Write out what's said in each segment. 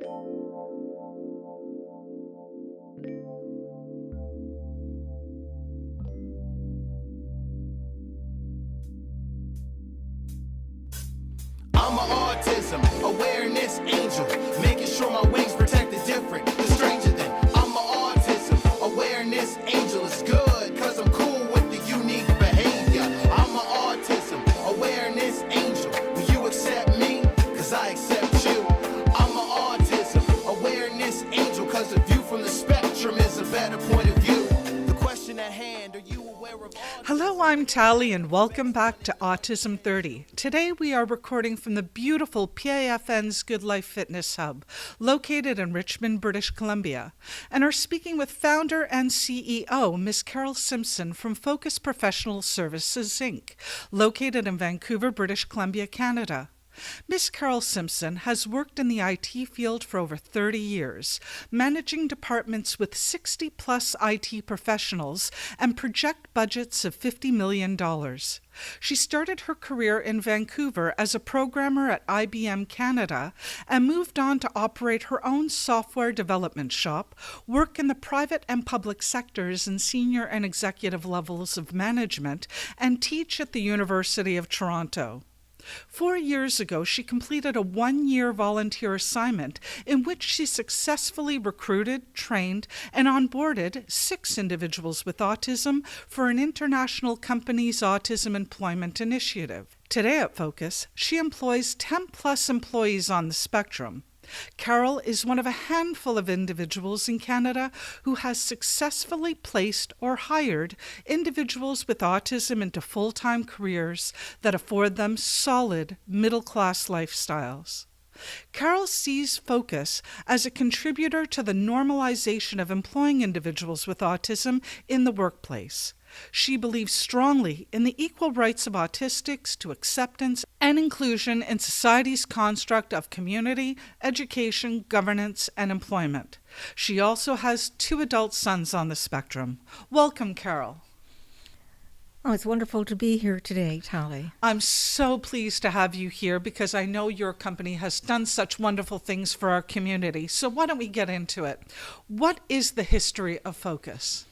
I'm an autism awareness angel, making sure my wings protect the different, the stranger than. I'm an autism awareness angel. It's good, cause I'm cool with the unique behavior. I'm an autism awareness angel. Will you accept me? Cause I accept you. I'm an autism awareness angel, cause the view from the spectrum is a better point of view. The question at hand, are you aware of autism? Hello, I'm Tally, and welcome back to Autism 30. Today we are recording from the beautiful PAFN's Good Life Fitness Hub, located in Richmond, British Columbia, and are speaking with founder and CEO, Ms. Carol Simpson from Focus Professional Services, Inc., located in Vancouver, British Columbia, Canada. Ms. Carol Simpson has worked in the IT field for over 30 years, managing departments with 60-plus IT professionals and project budgets of $50 million. She started her career in Vancouver as a programmer at IBM Canada and moved on to operate her own software development shop, work in the private and public sectors in senior and executive levels of management, and teach at the University of Toronto. 4 years ago, she completed a one-year volunteer assignment in which she successfully recruited, trained, and onboarded 6 individuals with autism for an international company's autism employment initiative. Today at Focus, she employs 10-plus employees on the spectrum. Carol is one of a handful of individuals in Canada who has successfully placed or hired individuals with autism into full-time careers that afford them solid middle-class lifestyles. Carol sees Focus as a contributor to the normalization of employing individuals with autism in the workplace. She believes strongly in the equal rights of autistics to acceptance and inclusion in society's construct of community, education, governance, and employment. She also has 2 adult sons on the spectrum. Welcome, Carol. Oh, it's wonderful to be here today, Tally. I'm so pleased to have you here because I know your company has done such wonderful things for our community. So why don't we get into it? What is the history of Focus?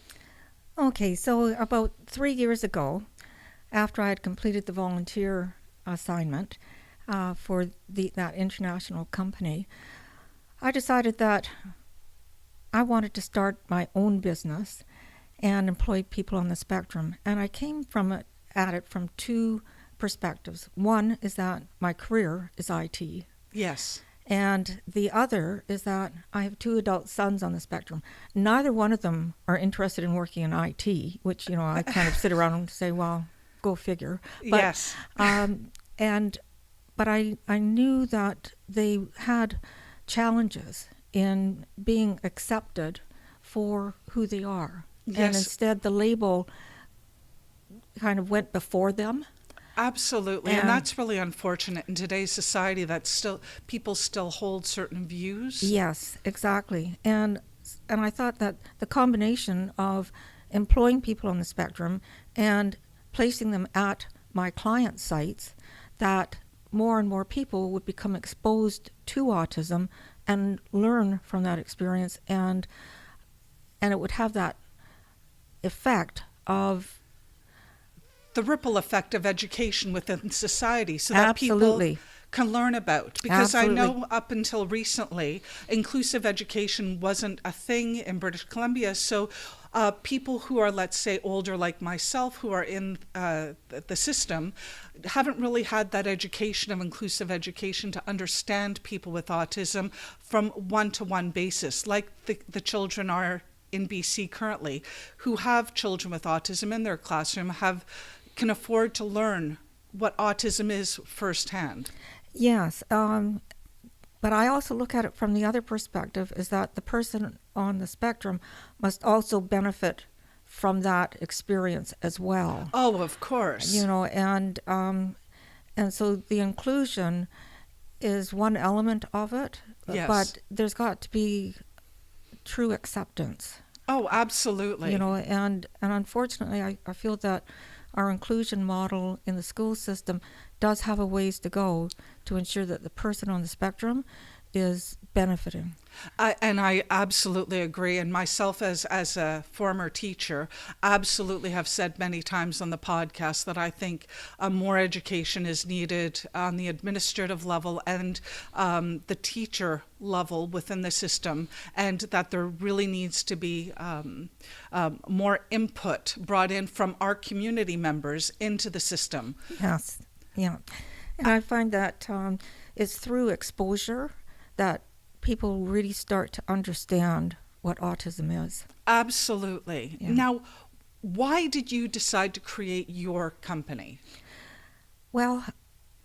Okay, so about 3 years ago, after I had completed the volunteer assignment for that international company, I decided that I wanted to start my own business and employ people on the spectrum. And I came at it from 2 perspectives. One is that my career is IT. Yes. And the other is that I have 2 adult sons on the spectrum. Neither one of them are interested in working in IT, which, I kind of sit around and say, well, go figure. But, yes. But I knew that they had challenges in being accepted for who they are. Yes. And instead the label kind of went before them. Absolutely, and that's really unfortunate in today's society that people still hold certain views. Yes, exactly. And I thought that the combination of employing people on the spectrum and placing them at my client sites, that more and more people would become exposed to autism and learn from that experience, and it would have that effect of the ripple effect of education within society so that Absolutely. people can learn about. Because Absolutely. I know up until recently, inclusive education wasn't a thing in British Columbia. So people who are, let's say, older like myself, who are in the system, haven't really had that education of inclusive education to understand people with autism from one-to-one basis, like the children are in BC currently, who have children with autism in their classroom, can afford to learn what autism is firsthand. Yes, but I also look at it from the other perspective, is that the person on the spectrum must also benefit from that experience as well. Oh, of course. And so the inclusion is one element of it, yes. But there's got to be true acceptance. Oh, absolutely. And unfortunately, I feel that our inclusion model in the school system does have a ways to go to ensure that the person on the spectrum is benefiting. And I absolutely agree. And myself, as a former teacher, absolutely have said many times on the podcast that I think more education is needed on the administrative level and the teacher level within the system, and that there really needs to be more input brought in from our community members into the system. Yes, yeah. And I find that it's through exposure that people really start to understand what autism is. Absolutely. Yeah. Now, why did you decide to create your company? Well,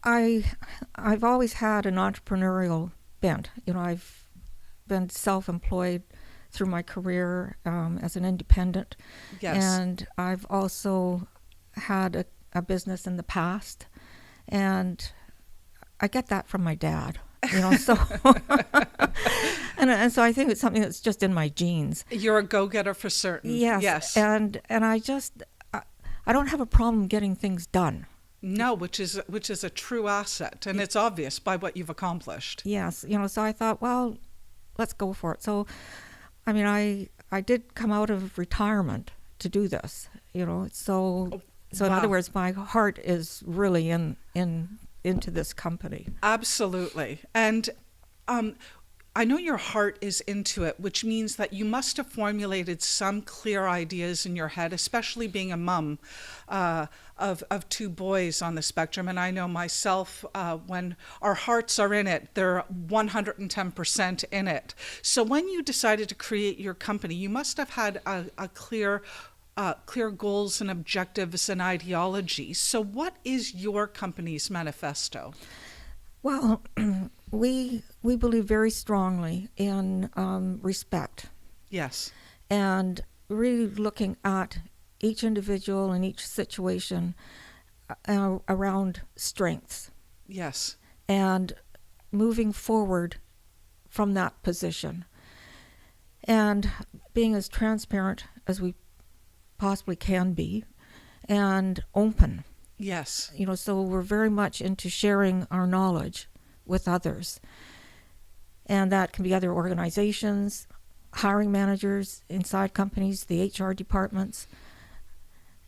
I've always had an entrepreneurial bent. I've been self-employed through my career as an independent. Yes. And I've also had a business in the past. And I get that from my dad. So and so I think it's something that's just in my genes. You're a go-getter for certain. Yes. And I don't have a problem getting things done. No, which is a true asset, and it's obvious by what you've accomplished. Yes, so I thought, well, let's go for it. So, I mean, I did come out of retirement to do this. So in Wow. other words, my heart is really into this company. Absolutely. And I know your heart is into it, which means that you must have formulated some clear ideas in your head, especially being a mom of two boys on the spectrum. And I know myself, when our hearts are in it, they're 110% in it. So when you decided to create your company, you must have had a clear goals and objectives and ideology. So what is your company's manifesto? Well, we believe very strongly in respect. Yes. And really looking at each individual and each situation around strengths. Yes. And moving forward from that position. And being as transparent as we possibly can be, and open. Yes. So we're very much into sharing our knowledge with others. And that can be other organizations, hiring managers inside companies, the HR departments,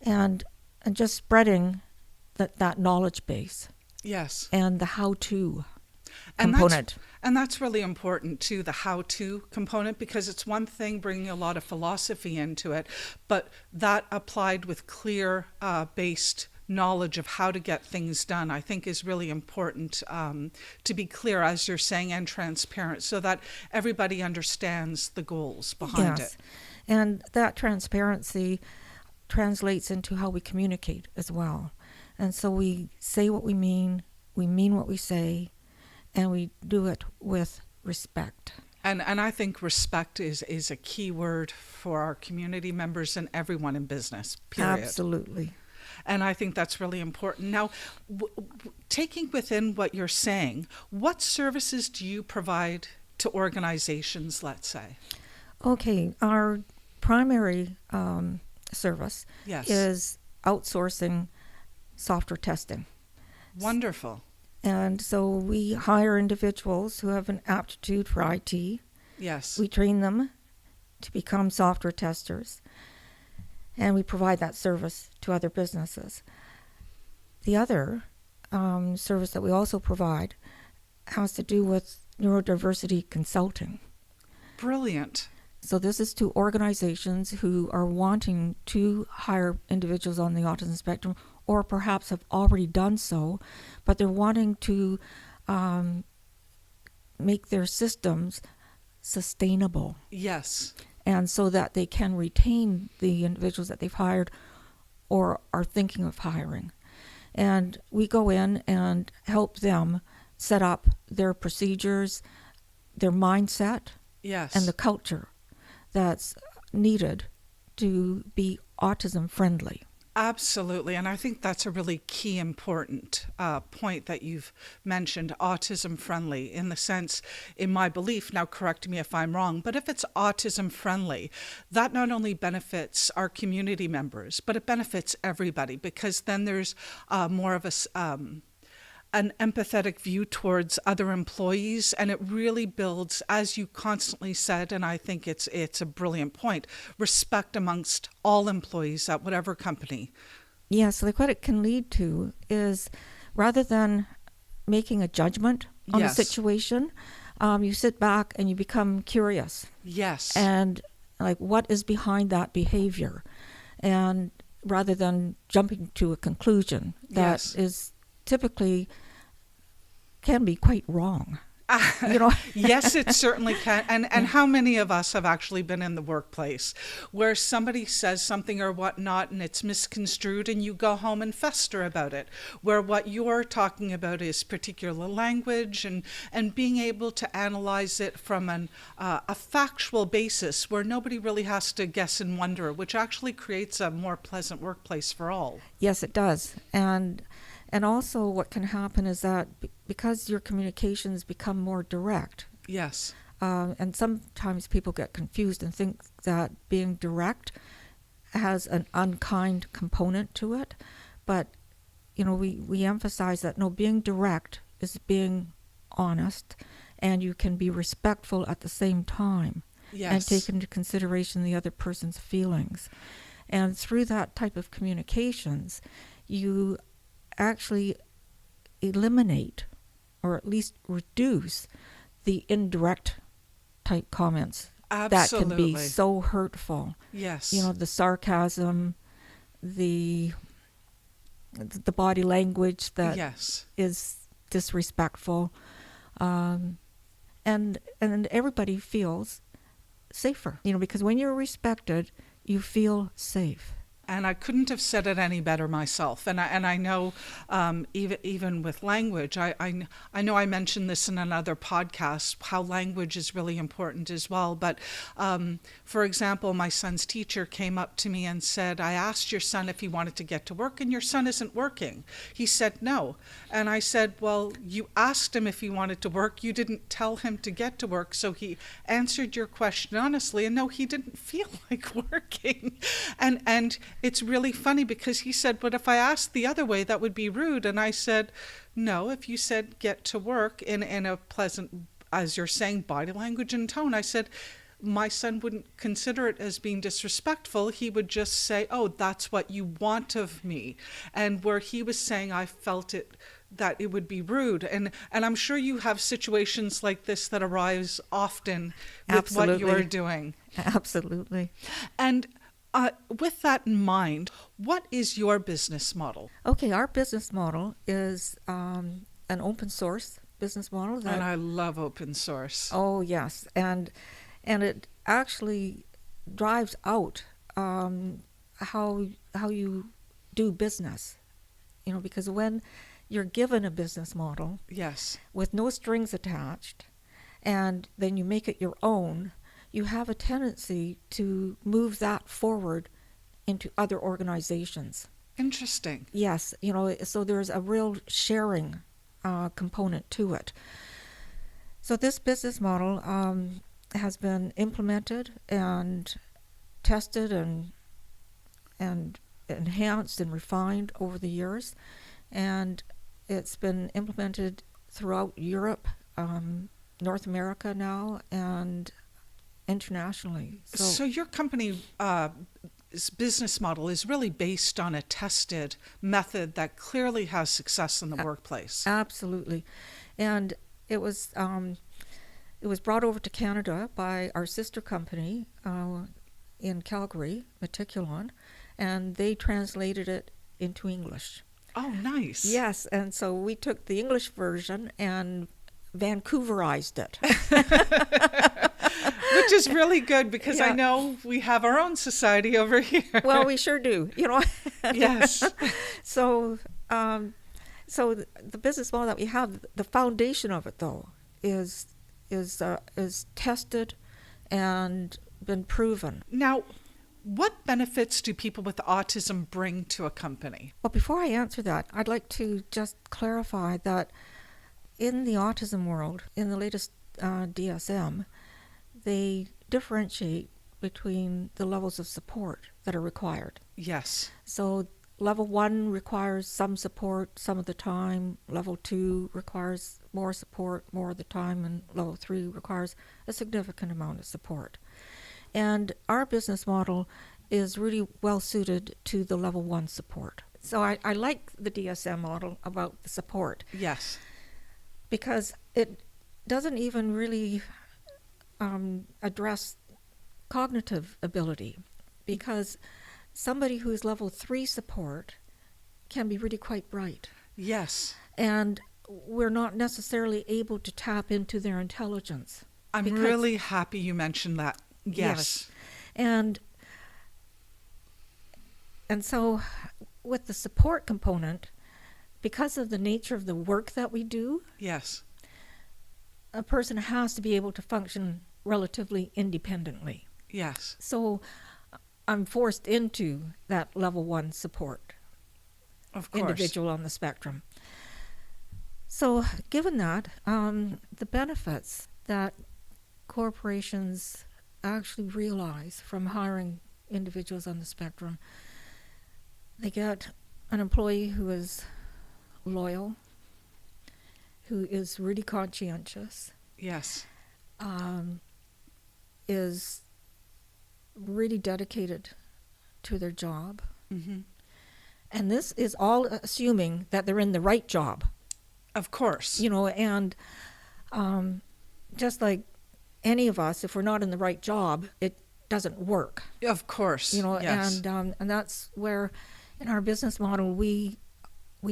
and just spreading that knowledge base. Yes. And the how-to And component. that's really important too, the how-to component, because it's one thing bringing a lot of philosophy into it, but that applied with clear based knowledge of how to get things done, I think is really important to be clear, as you're saying, and transparent, so that everybody understands the goals behind it. And that transparency translates into how we communicate as well. And so we say what we mean what we say, and we do it with respect. And I think respect is a key word for our community members and everyone in business, period. Absolutely. And I think that's really important. Now, taking within what you're saying, what services do you provide to organizations, let's say? Okay, our primary service Yes. is outsourcing software testing. Wonderful. And so we hire individuals who have an aptitude for IT. Yes. We train them to become software testers, and we provide that service to other businesses. The other service that we also provide has to do with neurodiversity consulting. Brilliant. So this is to organizations who are wanting to hire individuals on the autism spectrum, or perhaps have already done so, but they're wanting to make their systems sustainable. Yes. And so that they can retain the individuals that they've hired or are thinking of hiring. And we go in and help them set up their procedures, their mindset, Yes. and the culture that's needed to be autism friendly. Absolutely. And I think that's a really key important point that you've mentioned, autism friendly, in the sense, in my belief, now correct me if I'm wrong, but if it's autism friendly, that not only benefits our community members, but it benefits everybody, because then there's more of an empathetic view towards other employees, and it really builds, as you constantly said, and I think it's a brilliant point, respect amongst all employees at whatever company. Yes, like what it can lead to is, rather than making a judgment on Yes. the situation, you sit back and you become curious. Yes. And like, what is behind that behavior? And rather than jumping to a conclusion that Yes. is typically can be quite wrong. You know? Yes, it certainly can. And how many of us have actually been in the workplace where somebody says something or whatnot and it's misconstrued and you go home and fester about it, where what you're talking about is particular language and being able to analyze it from a factual basis where nobody really has to guess and wonder, which actually creates a more pleasant workplace for all. Yes, it does. And also what can happen is that because your communications become more direct, Yes. and sometimes people get confused and think that being direct has an unkind component to it. But, you know, we emphasize that, no, being direct is being honest, and you can be respectful at the same time. Yes. And take into consideration the other person's feelings. And through that type of communications, you actually eliminate or at least reduce the indirect type comments that can be Absolutely. so hurtful. Yes. You know, the sarcasm, the body language that Yes. is disrespectful, and everybody feels safer. You know, because when you're respected, you feel safe. And I couldn't have said it any better myself. And I know even with language, I know I mentioned this in another podcast, how language is really important as well. But for example, my son's teacher came up to me and said, I asked your son if he wanted to get to work and your son isn't working. He said no. And I said, well, you asked him if he wanted to work. You didn't tell him to get to work. So he answered your question honestly. And no, he didn't feel like working. And it's really funny because he said, but if I asked the other way, that would be rude. And I said, no, if you said get to work in a pleasant, as you're saying, body language and tone, I said, my son wouldn't consider it as being disrespectful. He would just say, oh, that's what you want of me. And where he was saying, I felt it, that it would be rude. And I'm sure you have situations like this that arise often with Absolutely. what you're doing. Absolutely. And with that in mind, what is your business model? Okay, our business model is an open source business model. And I love open source. Oh, yes. And it actually drives out how you do business. You know, because when you're given a business model Yes. with no strings attached, and then you make it your own, you have a tendency to move that forward into other organizations. Interesting. Yes, you know, so there's a real sharing component to it. So this business model has been implemented and tested and enhanced and refined over the years, and it's been implemented throughout Europe, North America now, and internationally. So your company business model is really based on a tested method that clearly has success in the workplace. Absolutely. And it was brought over to Canada by our sister company in Calgary, Meticulon, and they translated it into English. Oh, nice. Yes, and so we took the English version and Vancouverized it. Which is really good because I Yeah. know we have our own society over here. Well, we sure do, you know. Yes. So the business model that we have, the foundation of it though, is tested and been proven. Now, what benefits do people with autism bring to a company? Well, before I answer that, I'd like to just clarify that in the autism world, in the latest DSM, they differentiate between the levels of support that are required. Yes. So level 1 requires some support some of the time, level 2 requires more support more of the time, and level 3 requires a significant amount of support. And our business model is really well suited to the level 1 support. So I like the DSM model about the support. Yes. Because it doesn't even really address cognitive ability, because somebody who is level 3 support can be really quite bright. Yes. And we're not necessarily able to tap into their intelligence. I'm really happy you mentioned that. Yes. And so with the support component, because of the nature of the work that we do, yes, a person has to be able to function relatively independently. Yes. So I'm forced into that level 1 support. Of course. Individual on the spectrum. So given that, the benefits that corporations actually realize from hiring individuals on the spectrum, they get an employee who is loyal, who is really conscientious, yes, is really dedicated to their job. mm-hmm. And this is all assuming that they're in the right job. Of course. You know, and just like any of us, if we're not in the right job, it doesn't work. Of course. You know, yes. and that's where in our business model we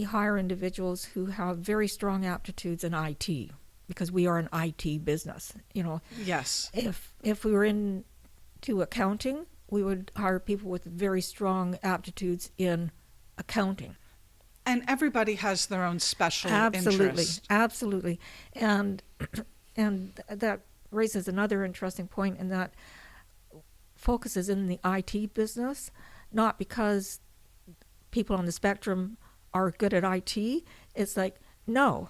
hire individuals who have very strong aptitudes in IT, because we are an IT business. You know, yes. If we were into accounting, we would hire people with very strong aptitudes in accounting. And everybody has their own special Absolutely, interest. absolutely. And that raises another interesting point, in that focuses in the IT business, not because people on the spectrum are good at IT. It's like, no,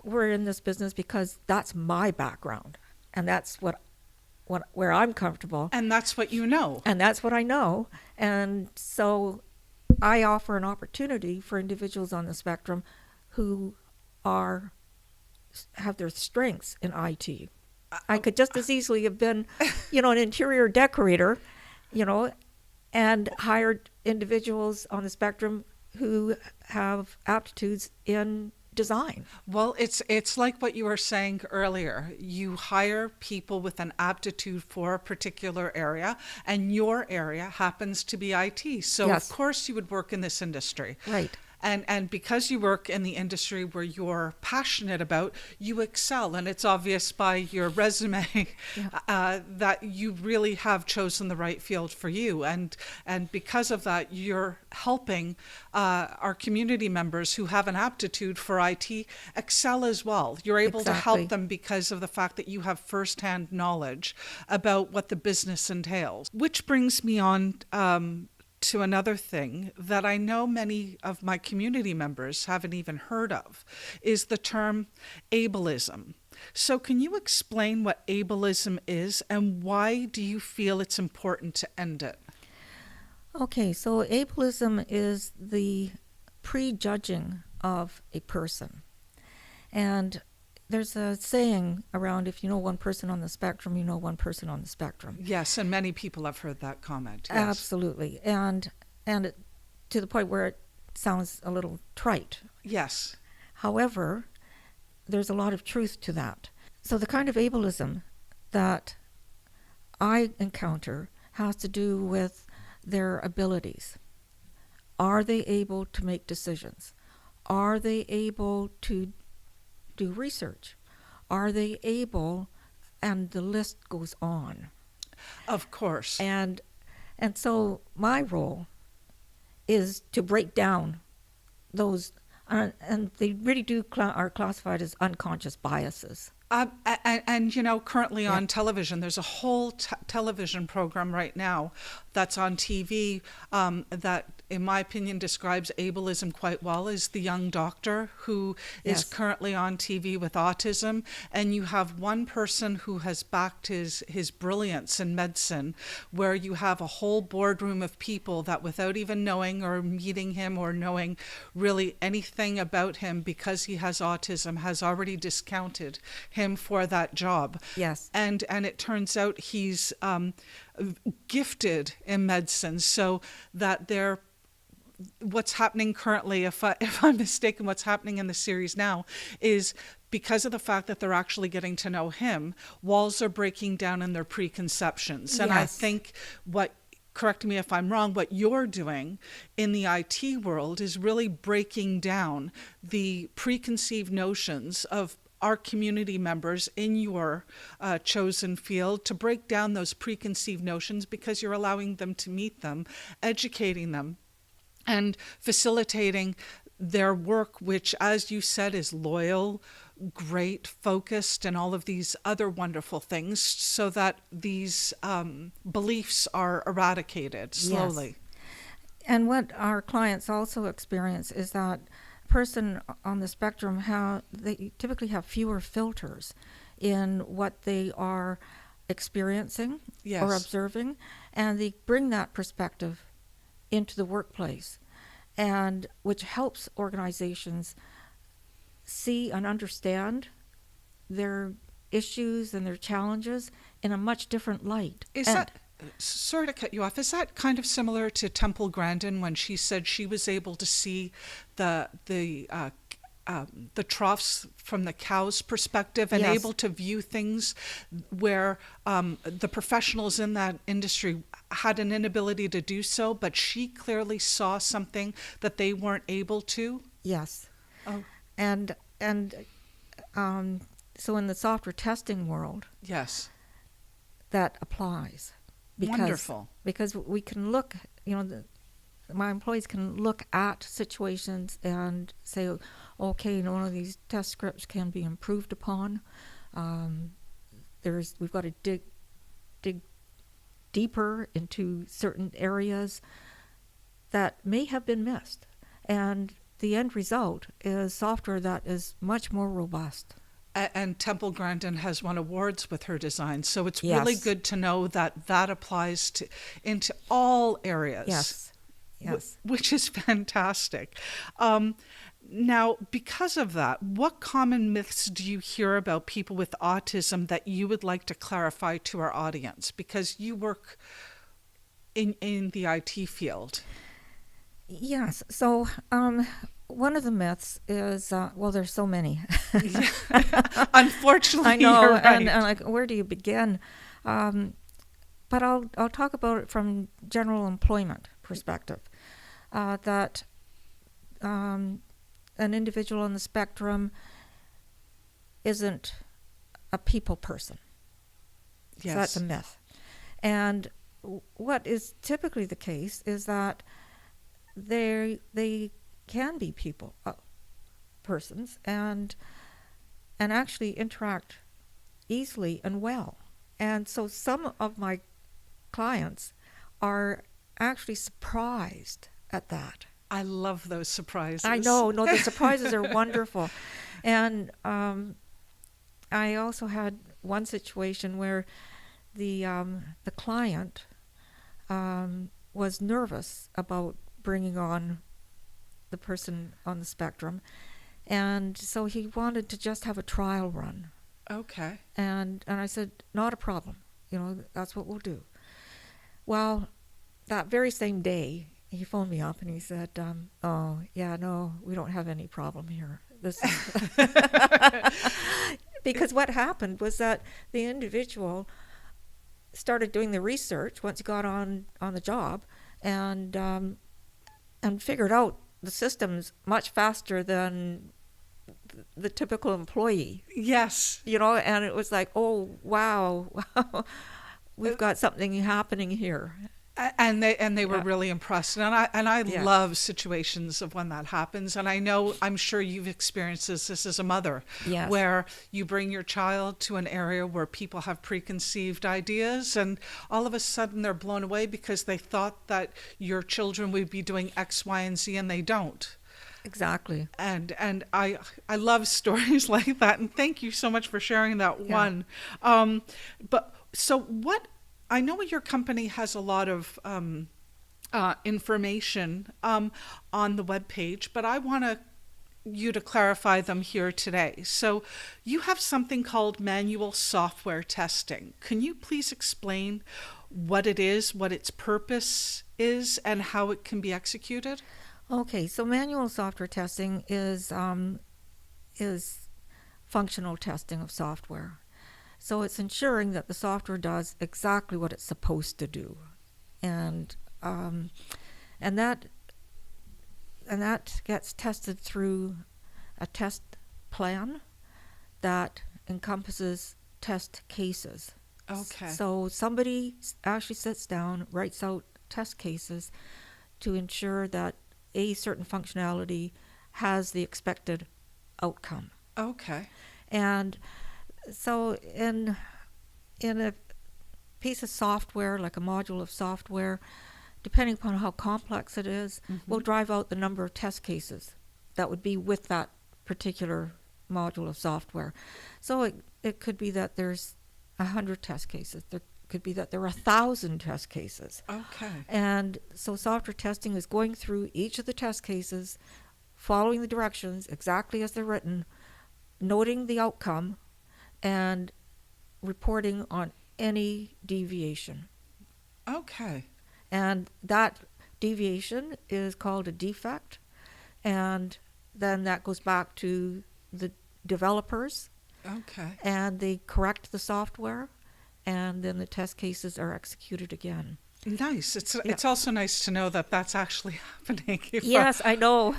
we're in this business because that's my background, and that's where I'm comfortable. And that's what you know. And that's what I know. And so I offer an opportunity for individuals on the spectrum who have their strengths in IT. I could just as easily have been, you know, an interior decorator, you know, and hired individuals on the spectrum who have aptitudes in design. Well, it's like what you were saying earlier. You hire people with an aptitude for a particular area, and your area happens to be IT. So Yes. Of course you would work in this industry. Right. And because you work in the industry where you're passionate about, you excel. And it's obvious by your resume that you really have chosen the right field for you. And because of that, you're helping our community members who have an aptitude for IT excel as well. You're able to Exactly. help them because of the fact that you have firsthand knowledge about what the business entails. Which brings me on to another thing that I know many of my community members haven't even heard of, is the term ableism. So can you explain what ableism is, and why do you feel it's important to end it? Okay, so ableism is the prejudging of a person. And there's a saying around, if you know one person on the spectrum, you know one person on the spectrum. Yes, and many people have heard that comment. Yes. Absolutely. And it, to the point where it sounds a little trite. Yes. However, there's a lot of truth to that. So the kind of ableism that I encounter has to do with their abilities. Are they able to make decisions? Are they able to do research? Are they able, and the list goes on. Of course. And so my role is to break down those, and they really are classified as unconscious biases. And currently on television, there's a whole television program right now that's on TV that, in my opinion, describes ableism quite well, is The Young Doctor, who is currently on TV with autism. And you have one person who has backed his brilliance in medicine, where you have a whole boardroom of people that, without even knowing or meeting him or knowing really anything about him, because he has autism, has already discounted him for that job. Yes. And it turns out he's gifted in medicine, so that what's happening currently, if I'm mistaken, what's happening in the series now is, because of the fact that they're actually getting to know him, walls are breaking down in their preconceptions. And I think correct me if I'm wrong, what you're doing in the IT world is really breaking down the preconceived notions of our community members in your chosen field, to break down those preconceived notions, because you're allowing them to meet them, educating them, and facilitating their work, which, as you said, is loyal, great, focused, and all of these other wonderful things, so that these beliefs are eradicated slowly. Yes. And what our clients also experience is that person on the spectrum, they typically have fewer filters in what they are experiencing or observing, and they bring that perspective into the workplace, and which helps organizations see and understand their issues and their challenges in a much different light. Sorry to cut you off, is that kind of similar to Temple Grandin when she said she was able to see the troughs from the cow's perspective, and able to view things where the professionals in that industry had an inability to do so, but she clearly saw something that they weren't able to? Yes. Oh. And so in the software testing world, that applies. Wonderful. Because we can look, my employees can look at situations and say, okay, one of these test scripts can be improved upon. We've got to dig deeper into certain areas that may have been missed. And the end result is software that is much more robust. And Temple Grandin has won awards with her design, so it's really good to know that that applies into all areas. Yes. Which is fantastic. Now, because of that, what common myths do you hear about people with autism that you would like to clarify to our audience? Because you work in the IT field. Yes. So one of the myths is, there's so many. Unfortunately, I know, you're right. and like, where do you begin? But I'll talk about it from general employment perspective. That an individual on the spectrum isn't a people person. Yes. So that's a myth. And what is typically the case is that they can be people, persons, and actually interact easily and well. And so some of my clients are actually surprised at that. I love those surprises. I know. No, the surprises are wonderful. And I also had one situation where the client was nervous about bringing on the person on the spectrum, and so he wanted to just have a trial run. Okay. And I said, not a problem. That's what we'll do. Well, that very same day, he phoned me up and he said, no, we don't have any problem here. This is because what happened was that the individual started doing the research once he got on the job, and figured out the systems much faster than the typical employee. Yes. And it was like, oh, wow, we've got something happening here. And they were really impressed, and I Yeah. love situations of when that happens, and I'm sure you've experienced this as a mother, Yes. where you bring your child to an area where people have preconceived ideas, and all of a sudden they're blown away because they thought that your children would be doing X, Y, and Z, and they don't. Exactly. And I love stories like that, and thank you so much for sharing that Yeah. one. But so what? I know your company has a lot of information on the webpage, but I want you to clarify them here today. So you have something called manual software testing. Can you please explain what it is, what its purpose is, and how it can be executed? Okay, so manual software testing is functional testing of software. So it's ensuring that the software does exactly what it's supposed to do, and that gets tested through a test plan that encompasses test cases. Okay. So somebody actually sits down, writes out test cases to ensure that a certain functionality has the expected outcome. Okay. And so in a piece of software, like a module of software, depending upon how complex it is, we'll drive out the number of test cases that would be with that particular module of software. So it could be that there's 100 test cases. There could be that there are 1,000 test cases. Okay. And so software testing is going through each of the test cases, following the directions exactly as they're written, noting the outcome, and reporting on any deviation. Okay. And that deviation is called a defect, and then that goes back to the developers, Okay. and they correct the software, and then the test cases are executed again. Nice. It's also nice to know that that's actually happening. Yes, I know.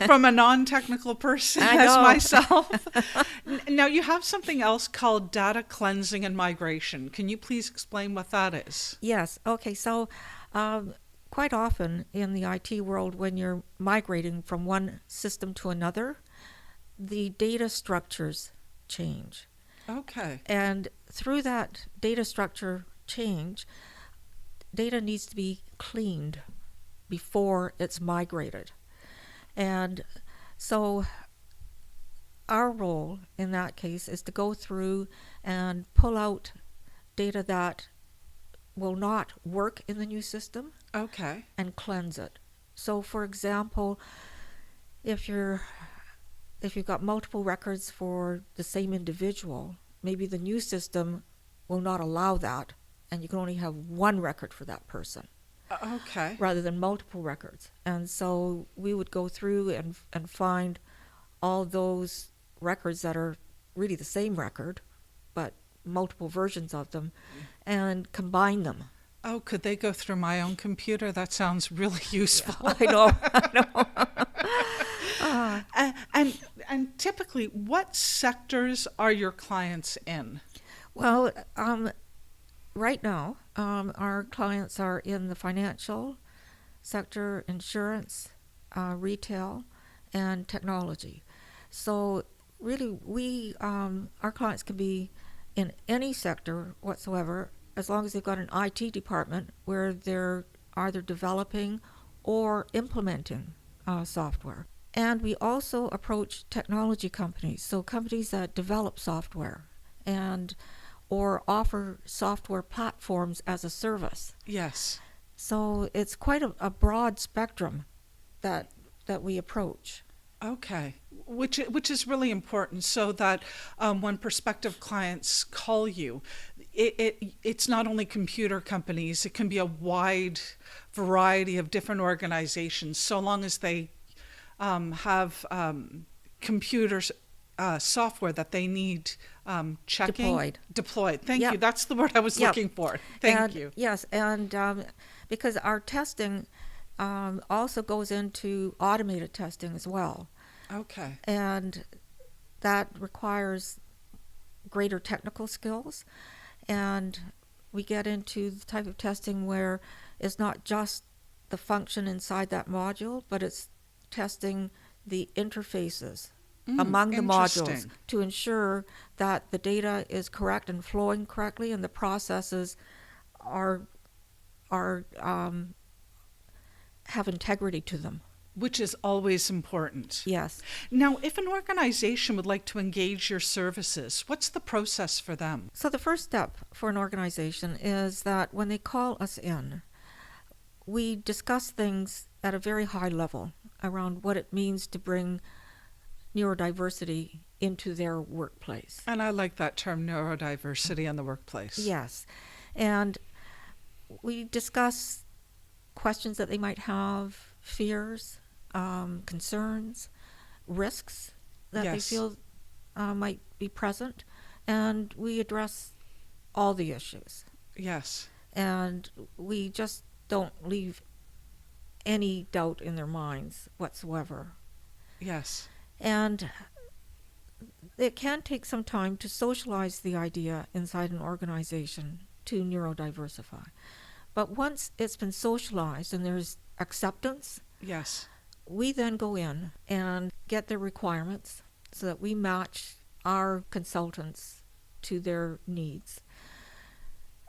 From a non-technical person I as know. myself. Now you have something else called data cleansing and migration. Can you please explain what that is? Yes. Okay. So quite often in the IT world, when you're migrating from one system to another, the data structures change. Okay. And through that data structure change, data needs to be cleaned before it's migrated. And so our role in that case is to go through and pull out data that will not work in the new system Okay. and cleanse it. So for example, if you've got multiple records for the same individual, maybe the new system will not allow that, and you can only have one record for that person Okay. rather than multiple records. And so we would go through and find all those records that are really the same record, but multiple versions of them, and combine them. Oh, could they go through my own computer? That sounds really useful. I know. And typically, what sectors are your clients in? Well, right now, our clients are in the financial sector, insurance, retail, and technology. So really, our clients can be in any sector whatsoever, as long as they've got an IT department where they're either developing or implementing software. And we also approach technology companies, so companies that develop software or offer software platforms as a service. Yes. So it's quite a broad spectrum that we approach. Okay, which is really important, so that when prospective clients call you, it's not only computer companies, it can be a wide variety of different organizations, so long as they have computers software that they need checking. Deployed. Thank Yep. you. That's the word I was Yep. looking for. Thank you. Yes, and because our testing also goes into automated testing as well. Okay. And that requires greater technical skills. And we get into the type of testing where is not just the function inside that module, but it's testing the interfaces among the modules Interesting. to ensure that the data is correct and flowing correctly, and the processes are have integrity to them. Which is always important. Yes. Now, if an organization would like to engage your services, what's the process for them? So the first step for an organization is that when they call us in, we discuss things at a very high level around what it means to bring neurodiversity into their workplace. And I like that term, neurodiversity in the workplace. Yes. And we discuss questions that they might have, fears, concerns, risks that they Yes. feel might be present, and we address all the issues. Yes. And we just don't leave any doubt in their minds whatsoever. Yes. And it can take some time to socialize the idea inside an organization to neurodiversify. But once it's been socialized and there's acceptance, Yes. we then go in and get their requirements so that we match our consultants to their needs.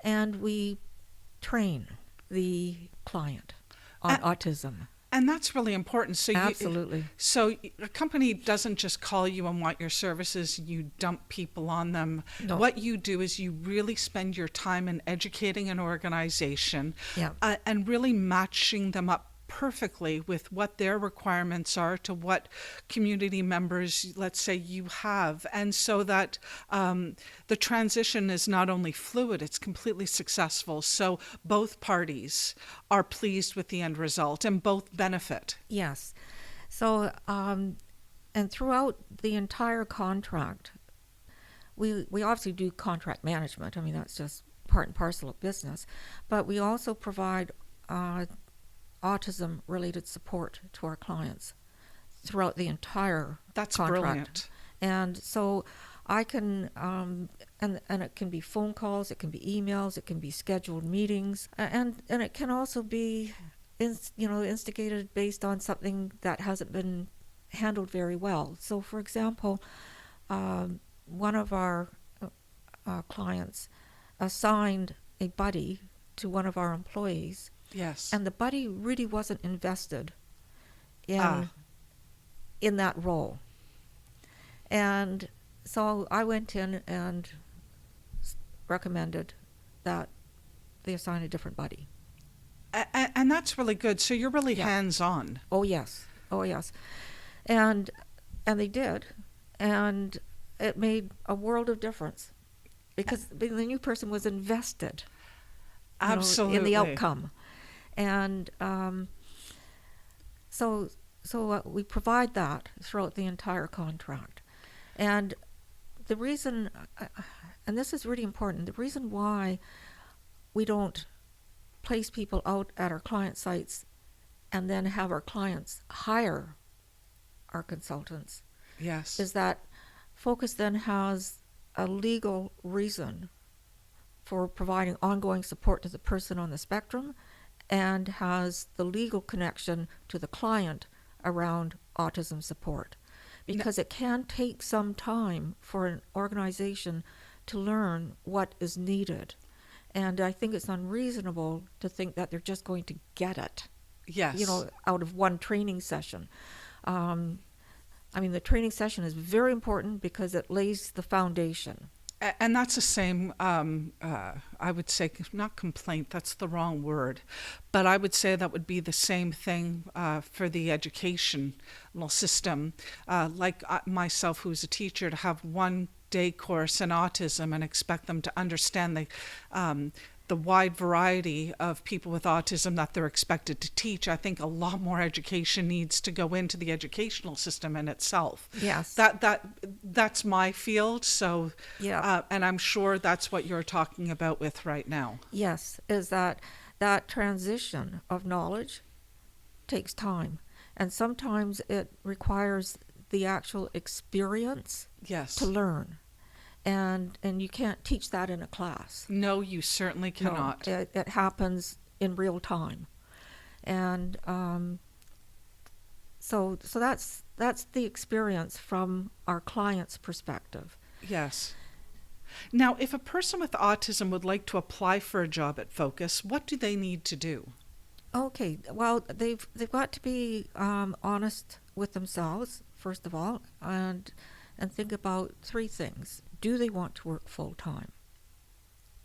And we train the client on autism. And that's really important. So Absolutely. So a company doesn't just call you and want your services, you dump people on them. No. What you do is you really spend your time in educating an organization Yeah. and really matching them up perfectly with what their requirements are to what community members, let's say, you have. And so that the transition is not only fluid, it's completely successful. So both parties are pleased with the end result and both benefit. Yes. So, and throughout the entire contract, we obviously do contract management. I mean, that's just part and parcel of business. But we also provide autism-related support to our clients throughout the entire That's contract. brilliant. And so I can, and it can be phone calls, it can be emails, it can be scheduled meetings, and it can also be, instigated based on something that hasn't been handled very well. So, for example, one of our clients assigned a buddy to one of our employees. Yes. And the buddy really wasn't invested in that role. And so I went in and recommended that they assign a different buddy. And that's really good. So you're really hands-on. Oh, yes. Oh, yes. And they did. And it made a world of difference because the new person was invested Absolutely. in the outcome. And so we provide that throughout the entire contract. And the reason, and this is really important, the reason why we don't place people out at our client sites and then have our clients hire our consultants Yes. is that Focus then has a legal reason for providing ongoing support to the person on the spectrum and has the legal connection to the client around autism support. Because it can take some time for an organization to learn what is needed. And I think it's unreasonable to think that they're just going to get it, Yes. out of one training session. The training session is very important because it lays the foundation. And that's the same, I would say, not complaint, that's the wrong word, but I would say that would be the same thing for the educational system. Like myself, who's a teacher, to have one day course in autism and expect them to understand the wide variety of people with autism that they're expected to teach. I think a lot more education needs to go into the educational system in itself. Yes. That's my field. So, Yeah. and I'm sure that's what you're talking about with right now. Yes, is that transition of knowledge takes time. And sometimes it requires the actual experience Yes. to learn. And you can't teach that in a class. No, you certainly cannot. No, it happens in real time. And so that's the experience from our client's perspective. Yes. Now, if a person with autism would like to apply for a job at Focus, what do they need to do? Okay, well, they've got to be honest with themselves, first of all, and think about three things. Do they want to work full time?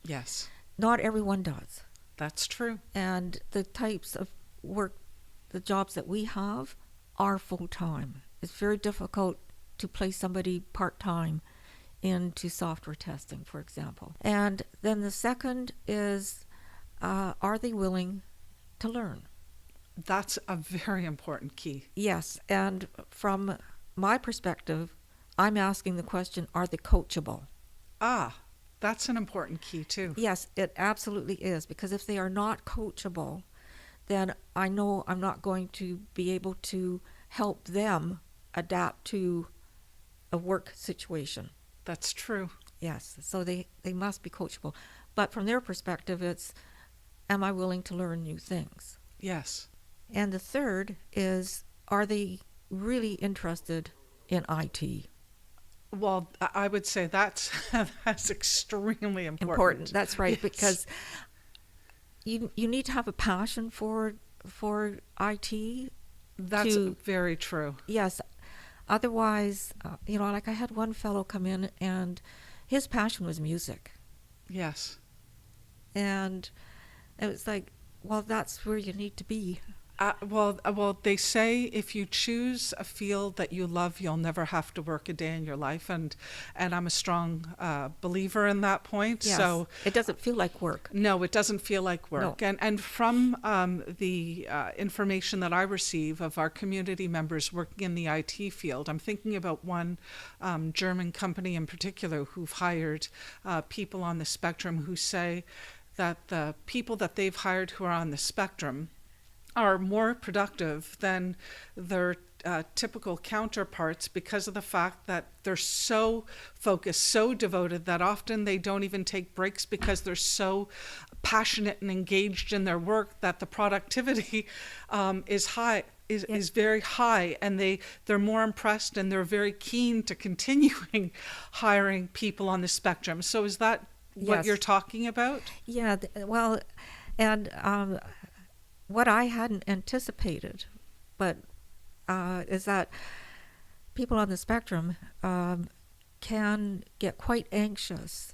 Yes, Not everyone does. that's true. And the types of work, the jobs that we have are full time. It's very difficult to place somebody part time into software testing, for example. And then the second is, are they willing to learn? That's a very important key. Yes, and from my perspective, I'm asking the question, are they coachable? Ah, that's an important key too. Yes, it absolutely is, because if they are not coachable, then I know I'm not going to be able to help them adapt to a work situation. That's true. Yes, so they must be coachable. But from their perspective, it's, am I willing to learn new things? Yes. And the third is, are they really interested in IT? Well, I would say that's extremely important. That's right, Yes. because you need to have a passion for IT. That's very true. Yes, otherwise, like I had one fellow come in and his passion was music, Yes. and it was like, well, that's where you need to be. Well, they say if you choose a field that you love, you'll never have to work a day in your life, and I'm a strong believer in that point. Yes, So it doesn't feel like work. no, it doesn't feel like work. No. And from the information that I receive of our community members working in the IT field, I'm thinking about one German company in particular who've hired people on the spectrum who say that the people that they've hired who are on the spectrum are more productive than their typical counterparts because of the fact that they're so focused, so devoted, that often they don't even take breaks because they're so passionate and engaged in their work that the productivity is high. Is very high, and they're more impressed, and they're very keen to continuing hiring people on the spectrum. So is that what Yes. you're talking about? Yeah, well, and what I hadn't anticipated, but is that people on the spectrum can get quite anxious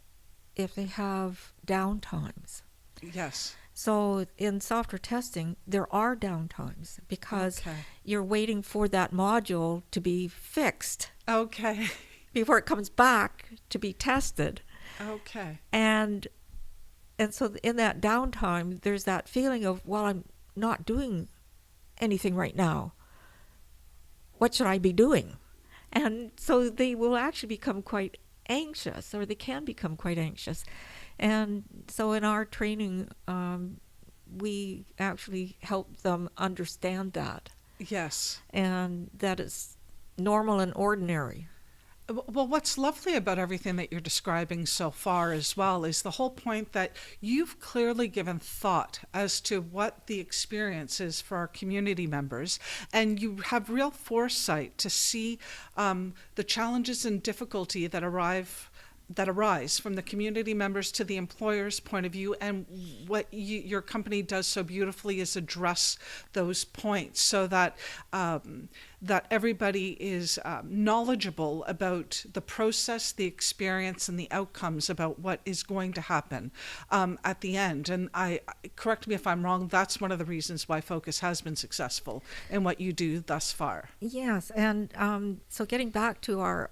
if they have downtimes. Yes. So in software testing, there are downtimes because Okay. you're waiting for that module to be fixed Okay. before it comes back to be tested. Okay. And so in that downtime, there's that feeling of, well, I'm not doing anything right now. What should I be doing? And so they will actually become quite anxious, or they can become quite anxious. And so in our training, we actually help them understand that, Yes. and that it's normal and ordinary. Well, what's lovely about everything that you're describing so far as well is the whole point that you've clearly given thought as to what the experience is for our community members, and you have real foresight to see the challenges and difficulty that arise from the community members to the employer's point of view, and what your company does so beautifully is address those points so that that everybody is knowledgeable about the process, the experience, and the outcomes about what is going to happen at the end. And correct me if I'm wrong, that's one of the reasons why Focus has been successful in what you do thus far. Yes, and so getting back to our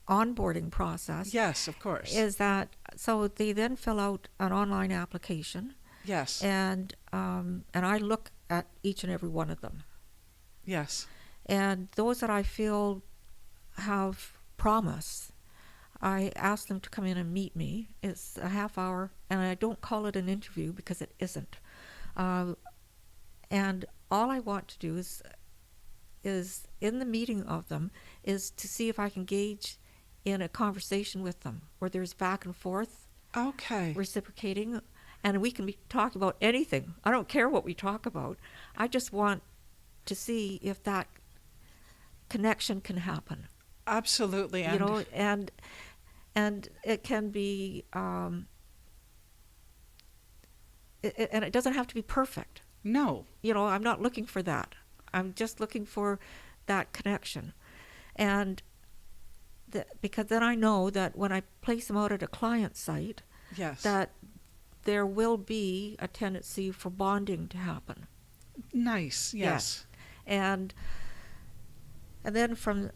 onboarding process. Yes, of course. Is that, so they then fill out an online application. Yes. And I look at each and every one of them. Yes. And those that I feel have promise, I ask them to come in and meet me. It's a half hour, and I don't call it an interview because it isn't. And all I want to do is in the meeting of them is to see if I can gauge in a conversation with them where there's back and forth, Okay. reciprocating, And we can be talking about anything. I don't care what we talk about. I just want to see if that connection can happen. Absolutely. You know, and it can be, and it doesn't have to be perfect. No. You know, I'm not looking for that. I'm just looking for that connection. And because then I know that when I place them out at a client site, Yes. that there will be a tendency for bonding to happen. Nice. Yes. And then from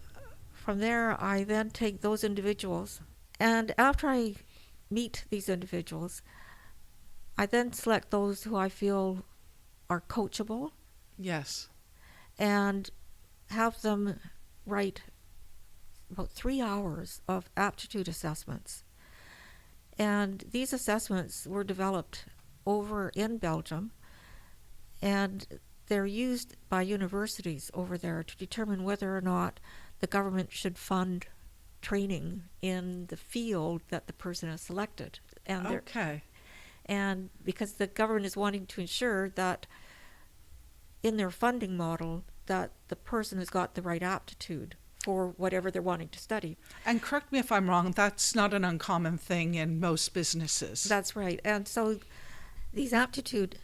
there, I then take those individuals, and after I meet these individuals, I then select those who I feel are coachable, Yes. and have them write about 3 hours of aptitude assessments. And these assessments were developed over in Belgium, and they're used by universities over there to determine whether or not the government should fund training in the field that the person has selected. And Okay. and because the government is wanting to ensure that in their funding model that the person has got the right aptitude for whatever they're wanting to study. And correct me if I'm wrong, that's not an uncommon thing in most businesses. That's right. And so these aptitude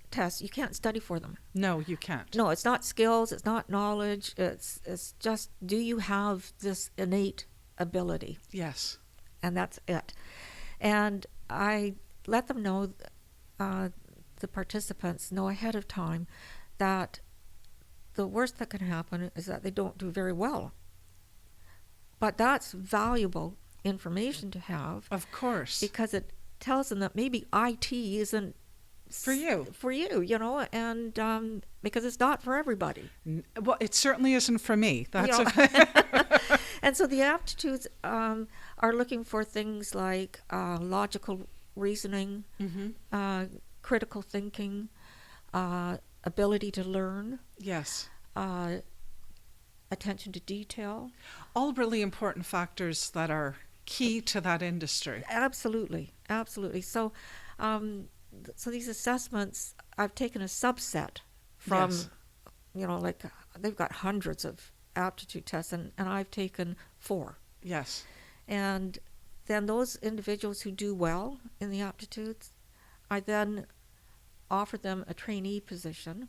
tests, you can't study for them. No, you can't. No, it's not skills, it's not knowledge, it's just, do you have this innate ability? Yes. And that's it. And I let them know, the participants know ahead of time, that the worst that can happen is that they don't do very well. But that's valuable information to have, Of course. because it tells them that maybe IT isn't For you. you know, and because it's not for everybody. Well, it certainly isn't for me. That's You know, and so the aptitudes are looking for things like logical reasoning, critical thinking, ability to learn, yes. attention to detail. All really important factors that are key to that industry. Absolutely, absolutely. So, so these assessments, I've taken a subset from, Yes. you know, like they've got hundreds of aptitude tests, and I've taken 4. Yes. And then those individuals who do well in the aptitudes, I then offer them a trainee position.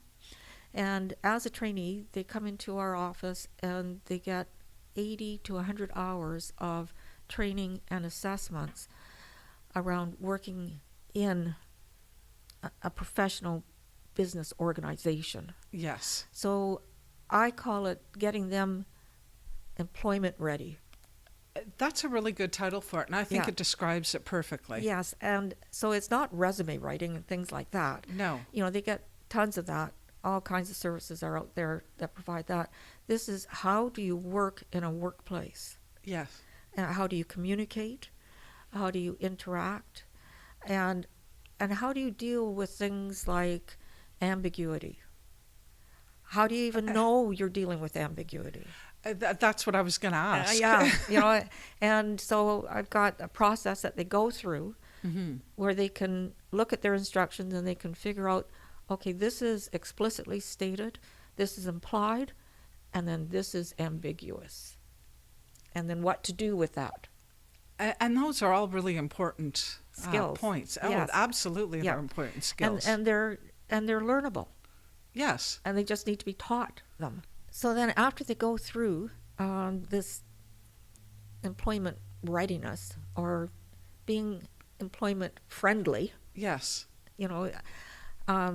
And as a trainee, they come into our office and they get 80 to 100 hours of training and assessments around working in a professional business organization. Yes. So I call it getting them employment ready. That's a really good title for it, and I think Yeah. it describes it perfectly. Yes, and so it's not resume writing and things like that. No. You know, they get tons of that. All kinds of services are out there that provide that. This is, how do you work in a workplace? Yes. And how do you communicate? How do you interact? And how do you deal with things like ambiguity? How do you even know you're dealing with ambiguity? That's what I was going to ask. Yeah, you know, and so I've got a process that they go through where they can look at their instructions and they can figure out, okay, this is explicitly stated, this is implied, and then this is ambiguous. And then what to do with that. And those are all really important Skills. points. Oh, Yes. absolutely, Yeah. they're important skills. And they're learnable. yes. And they just need to be taught them. So then after they go through this employment readiness, or being employment friendly, Yes. you know,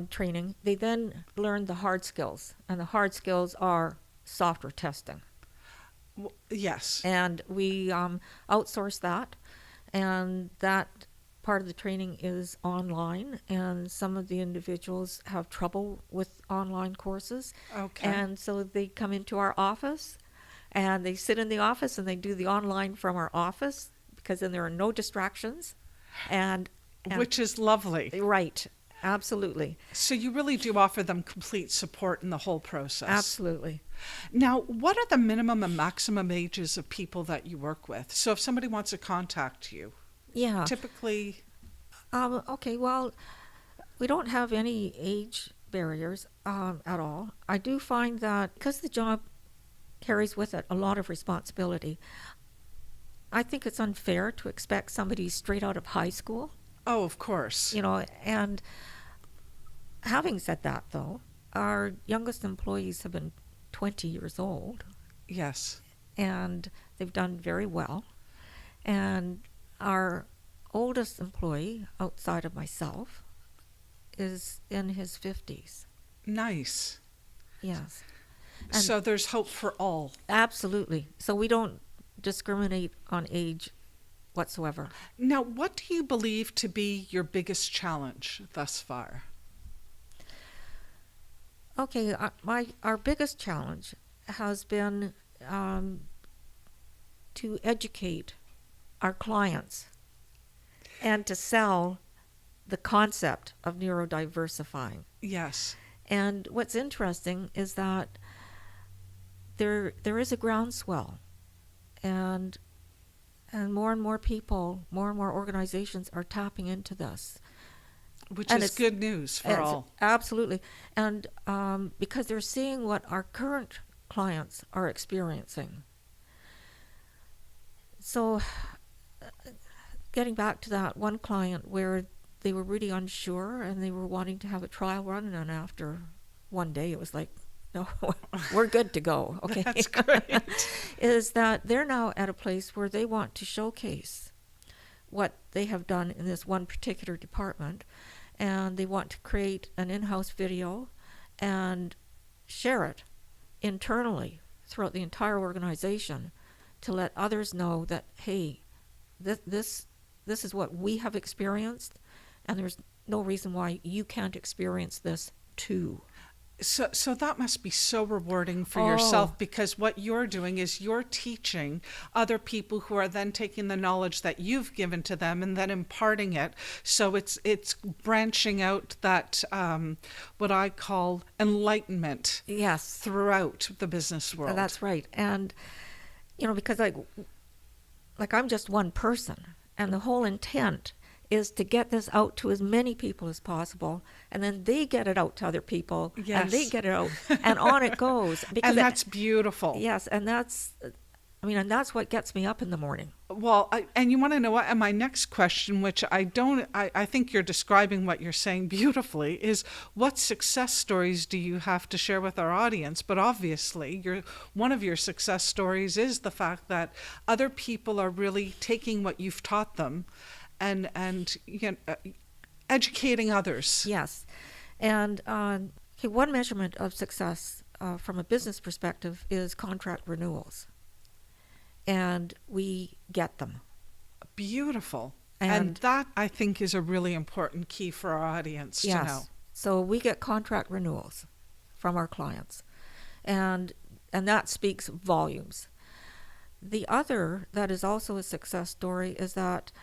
training, they then learn the hard skills. And the hard skills are software testing. Yes. And we outsource that. And that part of the training is online. And some of the individuals have trouble with online courses. Okay. And so they come into our office and they sit in the office and they do the online from our office, because then there are no distractions. And Which is lovely. right, absolutely. So you really do offer them complete support in the whole process. Absolutely. Now, what are the minimum and maximum ages of people that you work with? So if somebody wants to contact you, Yeah. typically, Okay, well, we don't have any age barriers at all. I do find that because the job carries with it a lot of responsibility, I think it's unfair to expect somebody straight out of high school, Oh, of course. and having said that, though, our youngest employees have been 20 years old, Yes. and they've done very well. And our oldest employee, outside of myself, is in his 50s. Nice. Yes. And So there's hope for all. absolutely. So we don't discriminate on age whatsoever. Now, what do you believe to be your biggest challenge thus far? Okay, our biggest challenge has been to educate our clients and to sell the concept of neurodiversifying. Yes. And what's interesting is that there is a groundswell, and more people, more and more organizations are tapping into this. Which And is good news for all. Absolutely. And because they're seeing what our current clients are experiencing. So getting back to that one client where they were really unsure and they were wanting to have a trial run, and after one day it was like, no, we're good to go. Okay. That's great. Is that they're now at a place where they want to showcase what they have done in this one particular department, and they want to create an in-house video and share it internally throughout the entire organization to let others know that, hey, this is what we have experienced, and there's no reason why you can't experience this too. So that must be so rewarding for yourself, because what you're doing is you're teaching other people who are then taking the knowledge that you've given to them and then imparting it. So it's branching out that what I call enlightenment. Yes. Throughout the business world. That's right. And because like I'm just one person, and the whole intent is to get this out to as many people as possible, and then they get it out to other people, Yes. and they get it out, and on it goes. And that's beautiful. Yes, and that's what gets me up in the morning. Well, and you want to know what? And my next question, which I think you're describing what you're saying beautifully, is what success stories do you have to share with our audience? But obviously, one of your success stories is the fact that other people are really taking what you've taught them and educating others. Yes, and one measurement of success from a business perspective is contract renewals. And we get them. Beautiful. And that, I think, is a really important key for our audience to know. So we get contract renewals from our clients. And that speaks volumes. The other that is also a success story is that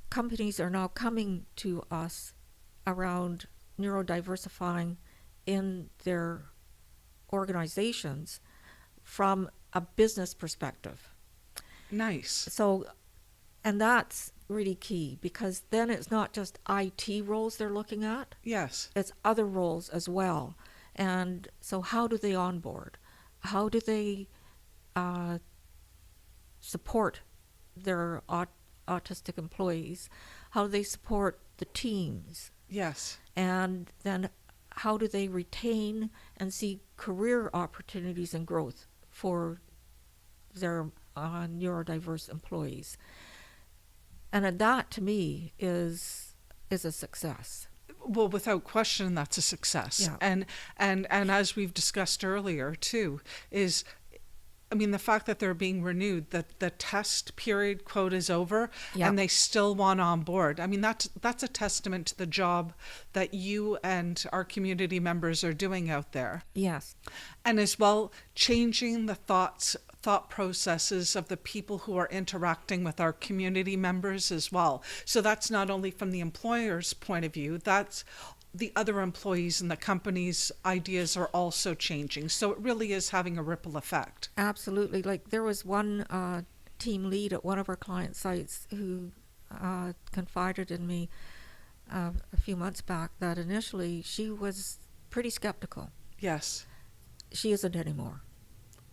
companies are now coming to us around neurodiversifying in their organizations from a business perspective. Nice. So, and that's really key, because then it's not just IT roles they're looking at. Yes. It's other roles as well. And so how do they onboard? How do they support their autistic employees? How do they support the teams? Yes. And then how do they retain and see career opportunities and growth for their neurodiverse employees? And that, to me, is a success. Well, without question, that's a success. Yeah. And as we've discussed earlier, too, is, the fact that they're being renewed, that the test period quote is over, and they still want on board. That's a testament to the job that you and our community members are doing out there. Yes. And as well, changing the thought processes of the people who are interacting with our community members as well. So that's not only from the employer's point of view, that's the other employees in the company's ideas are also changing. So it really is having a ripple effect. Absolutely. Like there was one team lead at one of our client sites who confided in me a few months back that initially she was pretty skeptical. Yes. She isn't anymore.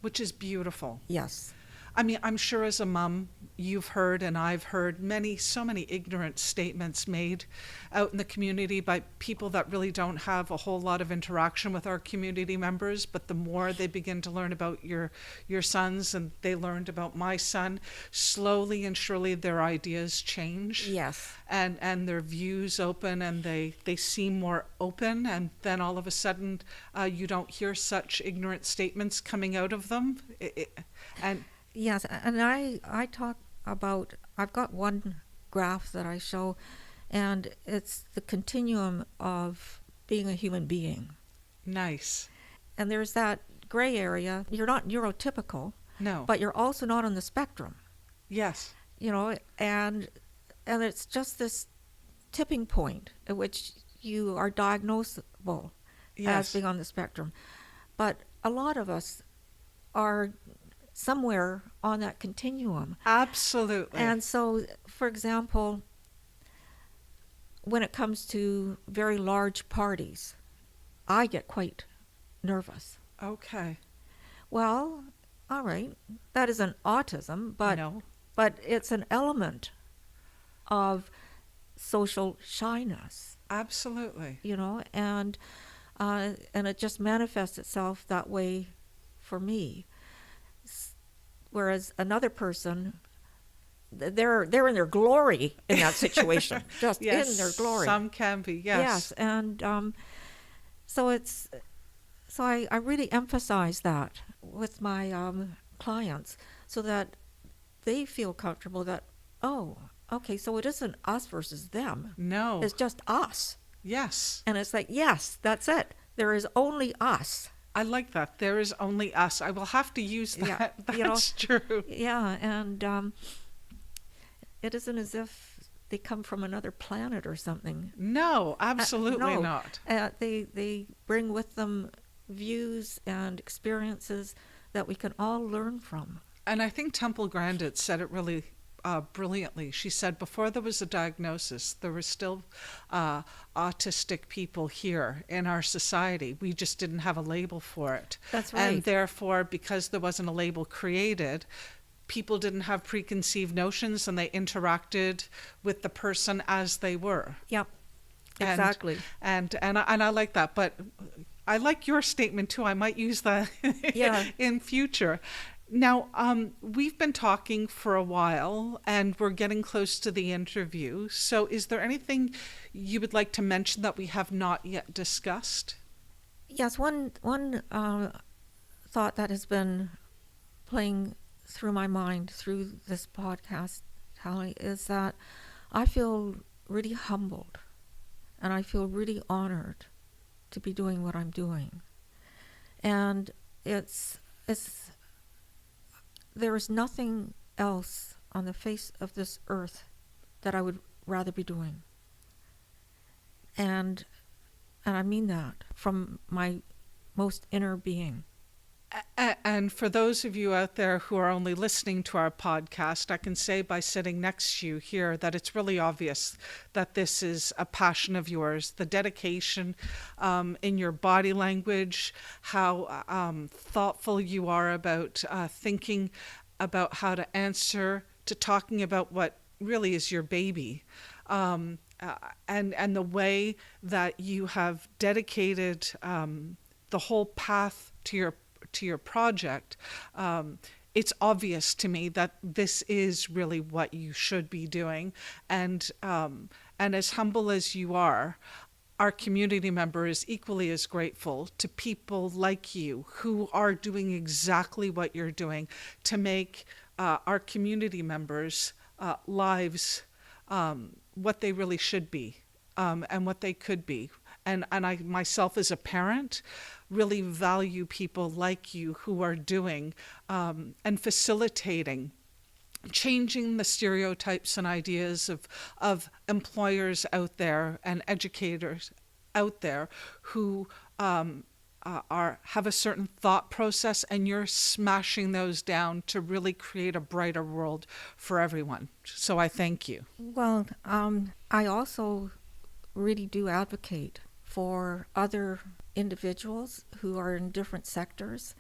Which is beautiful. Yes. I mean, I'm sure as a mom, you've heard and I've heard so many ignorant statements made out in the community by people that really don't have a whole lot of interaction with our community members. But the more they begin to learn about your sons, and they learned about my son, slowly and surely their ideas change. Yes. And their views open, and they seem more open. And then all of a sudden, you don't hear such ignorant statements coming out of them. Yes, and I talk about, I've got one graph that I show, and it's the continuum of being a human being. Nice. And there's that gray area. You're not neurotypical. No. But you're also not on the spectrum. Yes. And it's just this tipping point at which you are diagnosable as being on the spectrum. But a lot of us are somewhere on that continuum. Absolutely. And so, for example, when it comes to very large parties, I get quite nervous. Okay. Well, all right, that isn't autism, but it's an element of social shyness. Absolutely. And it just manifests itself that way for me. Whereas another person, they're in their glory in that situation, just yes, in their glory. Some can be, yes. Yes, and so I really emphasize that with my clients, so that they feel comfortable that, oh, okay, so it isn't us versus them. No. It's just us. Yes. And it's like, yes, that's it. There is only us. I like that. There is only us. I will have to use that. Yeah, That's true. Yeah, and it isn't as if they come from another planet or something. No, absolutely no. not. They bring with them views and experiences that we can all learn from. And I think Temple Grandin said it really brilliantly. She said before there was a diagnosis, there were still autistic people here in our society. We just didn't have a label for it. That's right. And therefore, because there wasn't a label created, people didn't have preconceived notions, and they interacted with the person as they were. Yep, exactly. And I like that. But I like your statement too. I might use that in future. Now, we've been talking for a while, and we're getting close to the interview. So is there anything you would like to mention that we have not yet discussed? Yes, one thought that has been playing through my mind through this podcast, Hallie, is that I feel really humbled, and I feel really honored to be doing what I'm doing. And there is nothing else on the face of this earth that I would rather be doing. And I mean that from my most inner being. And for those of you out there who are only listening to our podcast, I can say by sitting next to you here that it's really obvious that this is a passion of yours. The dedication in your body language, how thoughtful you are about thinking about how to answer, to talking about what really is your baby. And the way that you have dedicated the whole path to your project, it's obvious to me that this is really what you should be doing. And as humble as you are, our community member is equally as grateful to people like you who are doing exactly what you're doing to make our community members' lives what they really should be and what they could be. And I myself as a parent really value people like you who are doing and facilitating, changing the stereotypes and ideas of employers out there and educators out there who have a certain thought process, and you're smashing those down to really create a brighter world for everyone. So I thank you. Well, I also really do advocate for other individuals who are in different sectors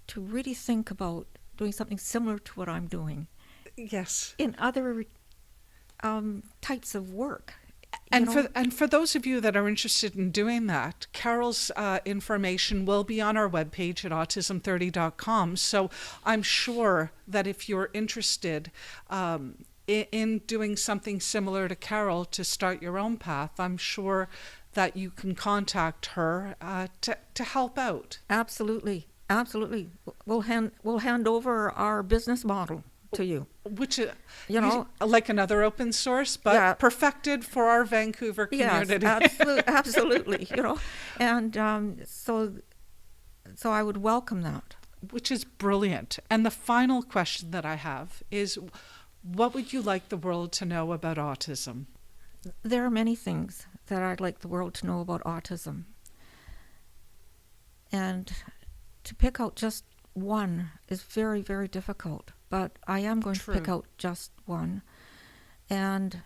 to really think about doing something similar to what I'm doing Yes. in other types of work. And for those of you that are interested in doing that, Carol's information will be on our webpage at autism30.com. So I'm sure that if you're interested in doing something similar to Carol to start your own path, I'm sure that you can contact her to help out. Absolutely. We'll hand over our business model to you. Which, like another open source, but Yeah. perfected for our Vancouver community. Yes, absolutely. And so I would welcome that. Which is brilliant. And the final question that I have is, what would you like the world to know about autism? There are many things that I'd like the world to know about autism. And to pick out just one is very, very difficult. But I am going to pick out just one. And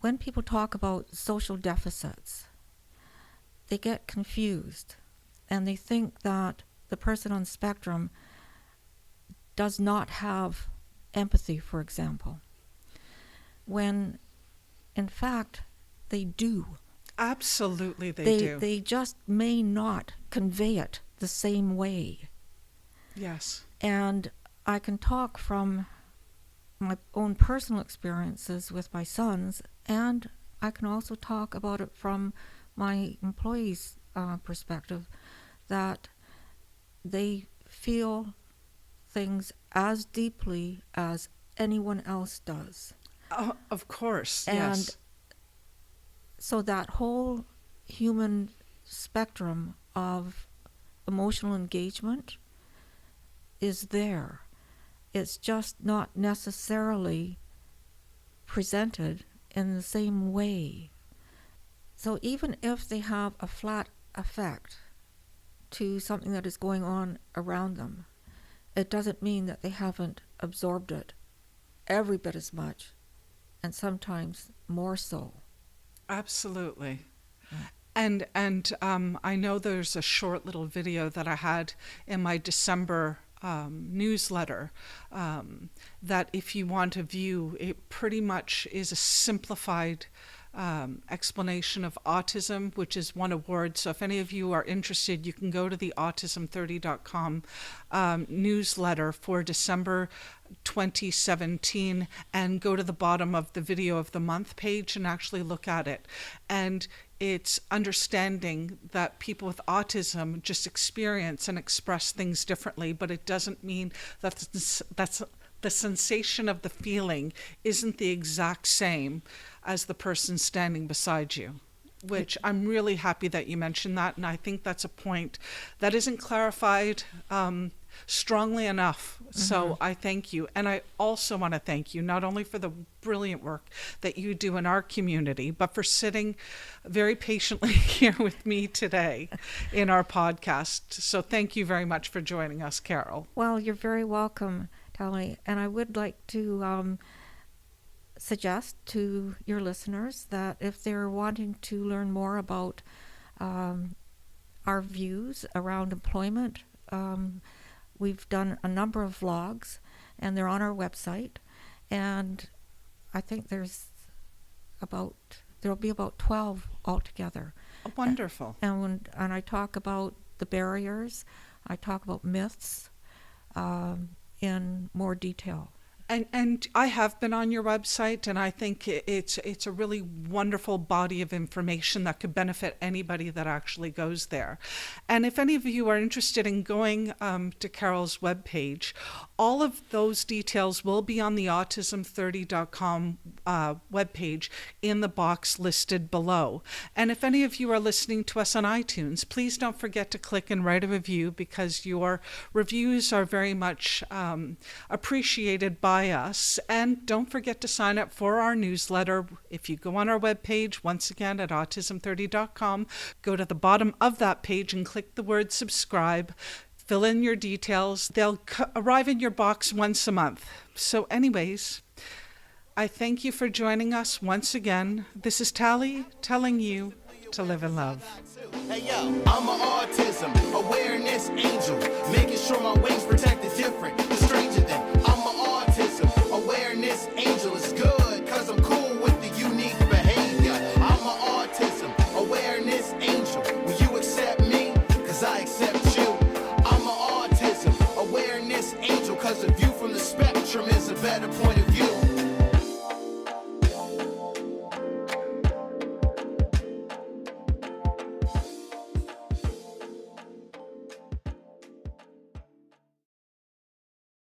when people talk about social deficits, they get confused. And they think that the person on the spectrum does not have empathy, for example, when in fact they do. Absolutely they do. They just may not convey it the same way. Yes. And I can talk from my own personal experiences with my sons, and I can also talk about it from my employees' perspective, that they feel things as deeply as anyone else does. Of course, and yes. So that whole human spectrum of emotional engagement is there. It's just not necessarily presented in the same way. So even if they have a flat effect to something that is going on around them, it doesn't mean that they haven't absorbed it every bit as much, and sometimes more so. Absolutely. And I know there's a short little video that I had in my December newsletter that if you want to view, it pretty much is a simplified explanation of autism, which is one award. So if any of you are interested, you can go to the autism30.com newsletter for December 2017 and go to the bottom of the video of the month page and actually look at it. And it's understanding that people with autism just experience and express things differently, but it doesn't mean that that's the sensation of the feeling isn't the exact same as the person standing beside you, which I'm really happy that you mentioned that. And I think that's a point that isn't clarified strongly enough. Mm-hmm. So I thank you. And I also want to thank you not only for the brilliant work that you do in our community, but for sitting very patiently here with me today in our podcast. So thank you very much for joining us, Carol. Well, you're very welcome, Tally. And I would like to suggest to your listeners that if they're wanting to learn more about our views around employment, we've done a number of vlogs, and they're on our website. And I think there'll be about 12 altogether. Wonderful. And I talk about the barriers. I talk about myths in more detail. And I have been on your website, and I think it's a really wonderful body of information that could benefit anybody that actually goes there. And if any of you are interested in going to Carol's webpage, all of those details will be on the autism30.com webpage in the box listed below. And if any of you are listening to us on iTunes, please don't forget to click and write a review, because your reviews are very much appreciated by by us. And don't forget to sign up for our newsletter. If you go on our webpage, once again at autism30.com, go to the bottom of that page and click the word subscribe. Fill in your details. They'll arrive in your box once a month. So anyways, I thank you for joining us once again. This is Tally telling you to live in love. Hey yo, I'm an autism awareness angel, making sure my wings protect the different, the stranger than. I'm an autism awareness angel. It's good, cause I'm cool with the unique behavior. I'm an autism awareness angel. Will you accept me? Cause I accept you. I'm an autism awareness angel, cause a view from the spectrum is a better point of view.